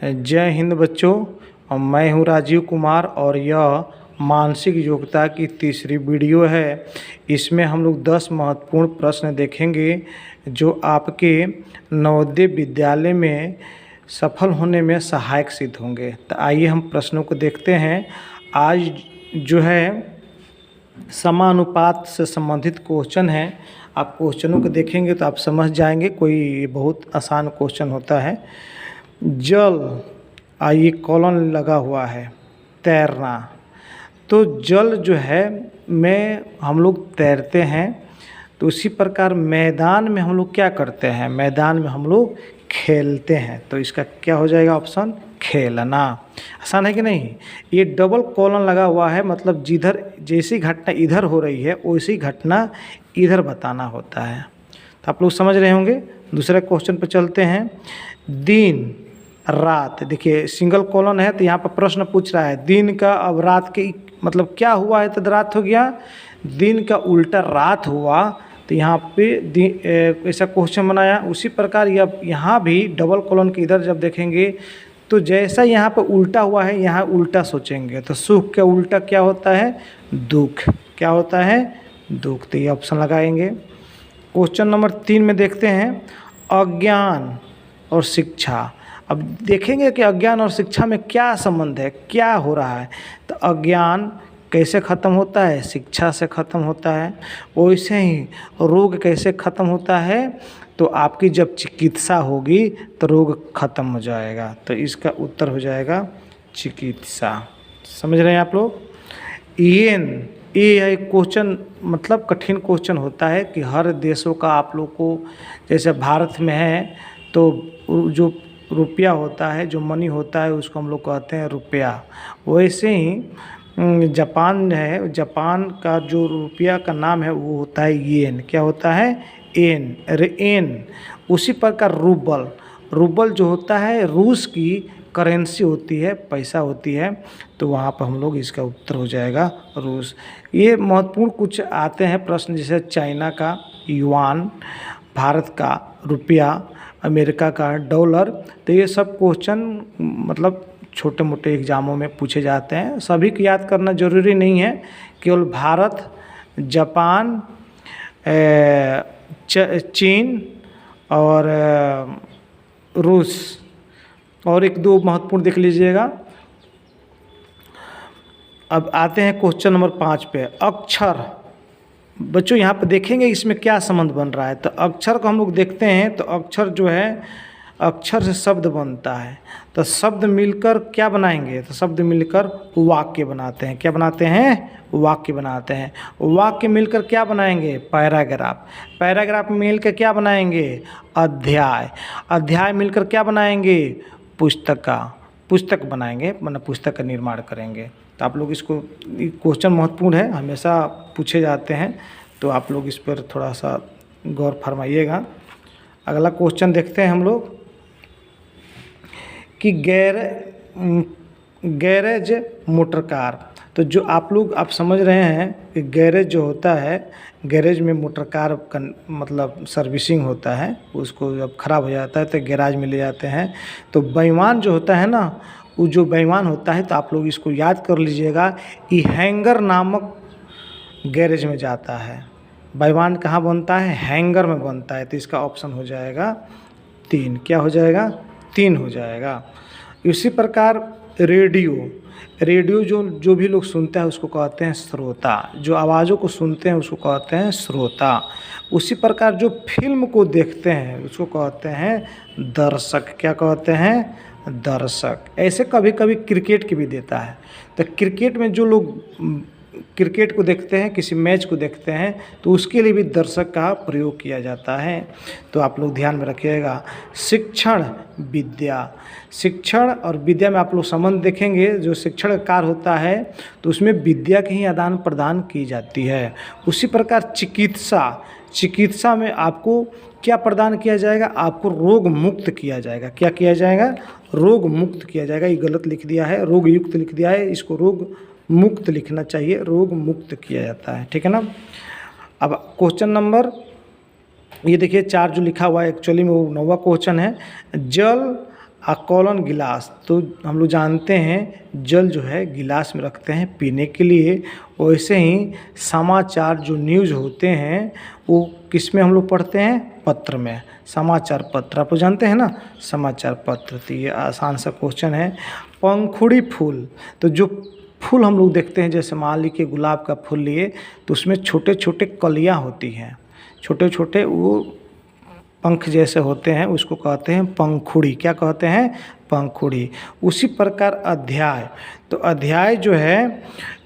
जय हिंद बच्चों, मैं हूं राजीव कुमार और यह मानसिक योग्यता की तीसरी वीडियो है। इसमें हम लोग 10 महत्वपूर्ण प्रश्न देखेंगे जो आपके नवोदय विद्यालय में सफल होने में सहायक सिद्ध होंगे। तो आइए हम प्रश्नों को देखते हैं। आज जो है समानुपात से संबंधित क्वेश्चन है। आप क्वेश्चनों को देखेंगे तो आप समझ जाएंगे, कोई बहुत आसान क्वेश्चन होता है। जल, ये कॉलन लगा हुआ है, तैरना। तो जल जो है में हम लोग तैरते हैं, तो उसी प्रकार मैदान में हम लोग क्या करते हैं, मैदान में हम लोग खेलते हैं। तो इसका क्या हो जाएगा ऑप्शन, खेलना। आसान है कि नहीं। ये डबल कॉलन लगा हुआ है, मतलब जिधर जैसी घटना इधर हो रही है वैसी घटना इधर बताना होता है। तो आप लोग समझ रहे होंगे। दूसरे क्वेश्चन पर चलते हैं। दिन रात, देखिए सिंगल कॉलन है तो यहाँ पर प्रश्न पूछ रहा है दिन का अब रात के मतलब क्या हुआ है, तो रात हो गया। दिन का उल्टा रात हुआ, तो यहाँ पे ऐसा क्वेश्चन बनाया। उसी प्रकार यहाँ भी डबल कॉलन के इधर जब देखेंगे तो जैसा यहाँ पे उल्टा हुआ है यहाँ उल्टा सोचेंगे। तो सुख का उल्टा क्या होता है, दुख। क्या होता है, दुख। तो ये ऑप्शन लगाएंगे। क्वेश्चन नंबर 3 में देखते हैं, अज्ञान और शिक्षा। अब देखेंगे कि अज्ञान और शिक्षा में क्या संबंध है, क्या हो रहा है। तो अज्ञान कैसे ख़त्म होता है, शिक्षा से ख़त्म होता है। वैसे ही रोग कैसे ख़त्म होता है, तो आपकी जब चिकित्सा होगी तो रोग ख़त्म हो जाएगा। तो इसका उत्तर हो जाएगा चिकित्सा। समझ रहे हैं आप लोग। ये एक क्वेश्चन मतलब कठिन क्वेश्चन होता है कि हर देशों का आप लोग को, जैसे भारत में है तो जो रुपया होता है, जो मनी होता है उसको हम लोग कहते हैं रुपया। वैसे ही जापान है, जापान का जो रुपया का नाम है वो होता है येन। क्या होता है, एन। उसी प्रकार रूबल जो होता है रूस की करेंसी होती है, पैसा होती है। तो वहाँ पर हम लोग, इसका उत्तर हो जाएगा रूस। ये महत्वपूर्ण कुछ आते हैं प्रश्न, जैसे चाइना का युआन, भारत का रुपया, अमेरिका का डॉलर। तो ये सब क्वेश्चन मतलब छोटे मोटे एग्जामों में पूछे जाते हैं। सभी को याद करना जरूरी नहीं है, केवल भारत, जापान, चीन और रूस और एक दो महत्वपूर्ण देख लीजिएगा। अब आते हैं क्वेश्चन नंबर 5 पे, अक्षर। बच्चों यहाँ पे देखेंगे इसमें क्या संबंध बन रहा है। तो अक्षर को हम लोग देखते हैं, तो अक्षर जो है, अक्षर से शब्द बनता है। तो शब्द मिलकर क्या बनाएंगे, तो शब्द मिलकर वाक्य बनाते हैं। क्या बनाते हैं, वाक्य बनाते हैं। वाक्य मिलकर क्या बनाएंगे, पैराग्राफ। पैराग्राफ मिलकर क्या बनाएंगे, अध्याय। अध्याय मिलकर क्या बनाएंगे, पुस्तक बनाएंगे, मतलब पुस्तक का निर्माण करेंगे। तो आप लोग इसको, क्वेश्चन महत्वपूर्ण है, हमेशा पूछे जाते हैं, तो आप लोग इस पर थोड़ा सा गौर फरमाइएगा। अगला क्वेश्चन देखते हैं हम लोग कि गैरेज मोटर कार। तो जो आप लोग आप समझ रहे हैं कि गैरेज जो होता है, गैरेज में मोटर कार का मतलब सर्विसिंग होता है, उसको जब ख़राब हो जाता है तो गैराज में ले जाते हैं। तो बेईमान जो होता है ना, वो जो बेईमान होता है, तो आप लोग इसको याद कर लीजिएगा, ये हैंगर नामक गैरेज में जाता है। बेईमान कहाँ बनता है, हैंगर में बनता है। तो इसका ऑप्शन हो जाएगा 3। क्या हो जाएगा, 3 हो जाएगा। इसी प्रकार रेडियो जो भी लोग सुनते हैं उसको कहते हैं श्रोता। जो आवाज़ों को सुनते हैं उसको कहते हैं श्रोता। उसी प्रकार जो फिल्म को देखते हैं उसको कहते हैं दर्शक। क्या कहते हैं, दर्शक। ऐसे कभी कभी क्रिकेट की भी देता है। तो क्रिकेट में जो लोग क्रिकेट को देखते हैं, किसी मैच को देखते हैं, तो उसके लिए भी दर्शक का प्रयोग किया जाता है। तो आप लोग ध्यान में रखिएगा। शिक्षण विद्या, शिक्षण और विद्या में आप लोग संबंध देखेंगे। जो शिक्षण कार्य होता है तो उसमें विद्या की ही आदान प्रदान की जाती है। उसी प्रकार चिकित्सा में आपको क्या प्रदान किया जाएगा, आपको रोग मुक्त किया जाएगा। क्या किया जाएगा, रोग मुक्त किया जाएगा। ये गलत लिख दिया है, रोग युक्त लिख दिया है, इसको रोग मुक्त लिखना चाहिए, रोग मुक्त किया जाता है। ठीक है ना। अब क्वेश्चन नंबर, ये देखिए 4 जो लिखा हुआ है एक्चुअली में वो 9वां क्वेश्चन है। जल कॉलन गिलास, तो हम लोग जानते हैं जल जो है गिलास में रखते हैं पीने के लिए। वैसे ही समाचार जो न्यूज़ होते हैं वो किस में हम लोग पढ़ते हैं? पत्र में, समाचार पत्र। आप लोग जानते हैं ना समाचार पत्र। तो ये आसान सा क्वेश्चन है। पंखुड़ी फूल, तो जो फूल हम लोग देखते हैं, जैसे मान लीजिए गुलाब का फूल लिए तो उसमें छोटे छोटे कलियाँ होती हैं, छोटे छोटे वो पंख जैसे होते हैं, उसको कहते हैं पंखुड़ी। क्या कहते हैं? पंखुड़ी। उसी प्रकार अध्याय, तो अध्याय जो है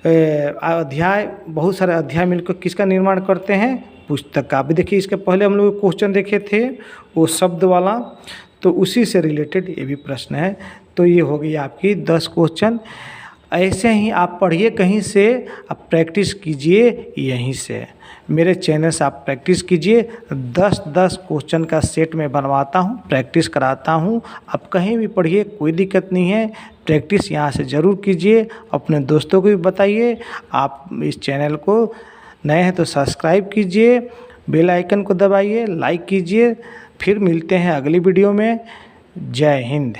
अध्याय, बहुत सारे अध्याय मिलकर किसका निर्माण करते हैं? पुस्तक का। अभी देखिए इसके पहले हम लोग क्वेश्चन देखे थे वो शब्द वाला, तो उसी से रिलेटेड ये भी प्रश्न है। तो ये हो गई आपकी 10 क्वेश्चन। ऐसे ही आप पढ़िए कहीं से, आप प्रैक्टिस कीजिए यहीं से, मेरे चैनल से आप प्रैक्टिस कीजिए। 10-10 क्वेश्चन का सेट मैं बनवाता हूँ, प्रैक्टिस कराता हूँ। आप कहीं भी पढ़िए, कोई दिक्कत नहीं है, प्रैक्टिस यहाँ से ज़रूर कीजिए। अपने दोस्तों को भी बताइए। आप इस चैनल को नए हैं तो सब्सक्राइब कीजिए, बेल आइकन को दबाइए, लाइक कीजिए। फिर मिलते हैं अगली वीडियो में। जय हिंद।